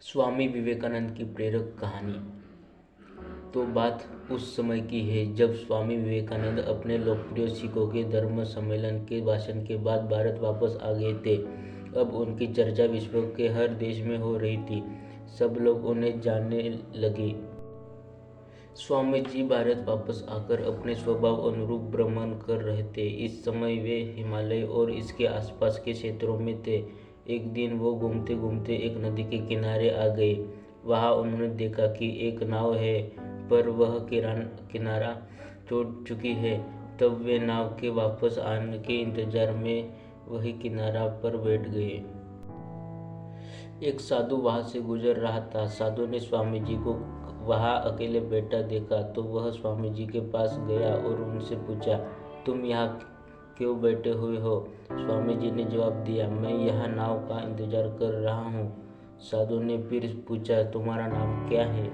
स्वामी विवेकानंद की प्रेरक कहानी। तो बात उस समय की है जब स्वामी विवेकानंद अपने लोकप्रिय सिखों के धर्म सम्मेलन के भाषण के बाद भारत वापस आ गए थे। अब उनकी चर्चा विश्व के हर देश में हो रही थी। सब लोग उन्हें जानने लगे। स्वामी जी भारत वापस आकर अपने स्वभाव अनुरूप भ्रमण कर रहे थे। इस समय वे हिमालय और इसके आसपास के क्षेत्रों में थे। एक दिन वो घूमते घूमते एक नदी के किनारे आ गए। वहाँ उन्होंने देखा कि एक नाव है, पर वह किनारा छोड़ चुकी है। तब वे नाव के वापस आने के इंतजार में वही किनारा पर बैठ गए। एक साधु वहां से गुजर रहा था। साधु ने स्वामी जी को वहां अकेले बैठा देखा तो वह स्वामी जी के पास गया और उनसे पूछा, तुम यहाँ क्यों बैठे हुए हो? स्वामी जी ने जवाब दिया, मैं यहाँ नाव का इंतजार कर रहा हूँ। साधु ने फिर पूछा, तुम्हारा नाम क्या है?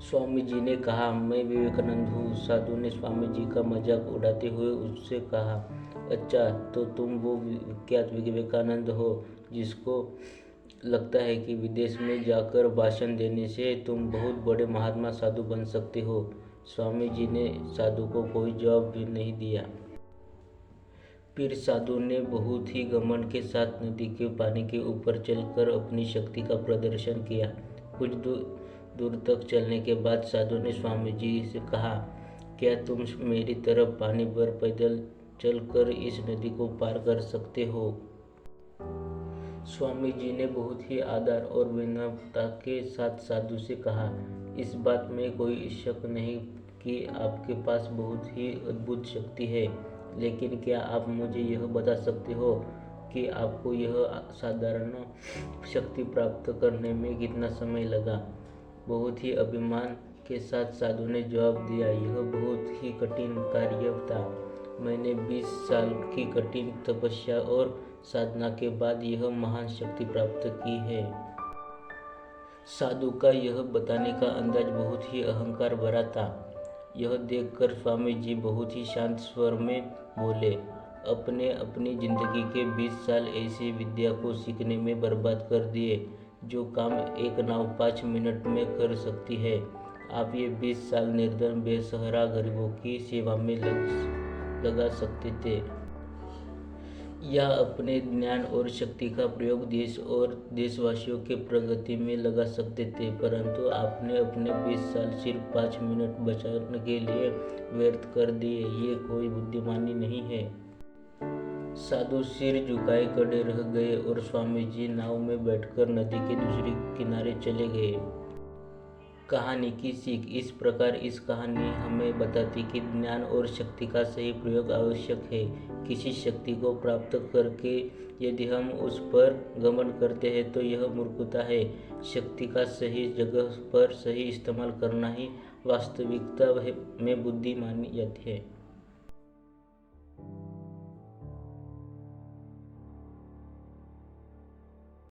स्वामी जी ने कहा, मैं विवेकानंद हूँ। साधु ने स्वामी जी का मजाक उड़ाते हुए उससे कहा, अच्छा, तो तुम वो विख्यात विवेकानंद हो जिसको लगता है कि विदेश में जाकर भाषण देने से तुम बहुत बड़े महात्मा साधु बन सकते हो। स्वामी जी ने साधु को कोई जवाब भी नहीं दिया। फिर साधु ने बहुत ही घमंड के साथ नदी के पानी के ऊपर चलकर अपनी शक्ति का प्रदर्शन किया। कुछ दूर तक चलने के बाद साधु ने स्वामी जी से कहा, क्या तुम मेरी तरफ पानी पर पैदल चलकर इस नदी को पार कर सकते हो? स्वामी जी ने बहुत ही आदर और विनम्रता के साथ साधु से कहा, इस बात में कोई शक नहीं कि आपके पास बहुत ही अद्भुत शक्ति है, लेकिन क्या आप मुझे यह बता सकते हो कि आपको यह साधारण शक्ति प्राप्त करने में कितना समय लगा? बहुत ही अभिमान के साथ साधु ने जवाब दिया, यह बहुत ही कठिन कार्य था। मैंने 20 साल की कठिन तपस्या और साधना के बाद यह महान शक्ति प्राप्त की है। साधु का यह बताने का अंदाज बहुत ही अहंकार भरा था। यह देखकर स्वामी जी बहुत ही शांत स्वर में बोले, अपने अपनी जिंदगी के 20 साल ऐसी विद्या को सीखने में बर्बाद कर दिए जो काम एक नाव 5 मिनट में कर सकती है। आप ये 20 साल निर्धन बेसहारा गरीबों की सेवा में लगा सकते थे, या अपने ज्ञान और शक्ति का प्रयोग देश और देशवासियों के प्रगति में लगा सकते थे, परंतु आपने अपने 20 साल सिर्फ 5 मिनट बचाने के लिए व्यर्थ कर दिए। ये कोई बुद्धिमानी नहीं है। साधु सिर झुकाए खड़े रह गए और स्वामी जी नाव में बैठकर नदी के दूसरे किनारे चले गए। कहानी की सीख इस प्रकार इस कहानी हमें बताती कि ज्ञान और शक्ति का सही प्रयोग आवश्यक है। किसी शक्ति को प्राप्त करके यदि हम उस पर घमंड करते हैं तो यह मूर्खता है। शक्ति का सही जगह पर सही इस्तेमाल करना ही वास्तविकता में बुद्धि मानी जाती है।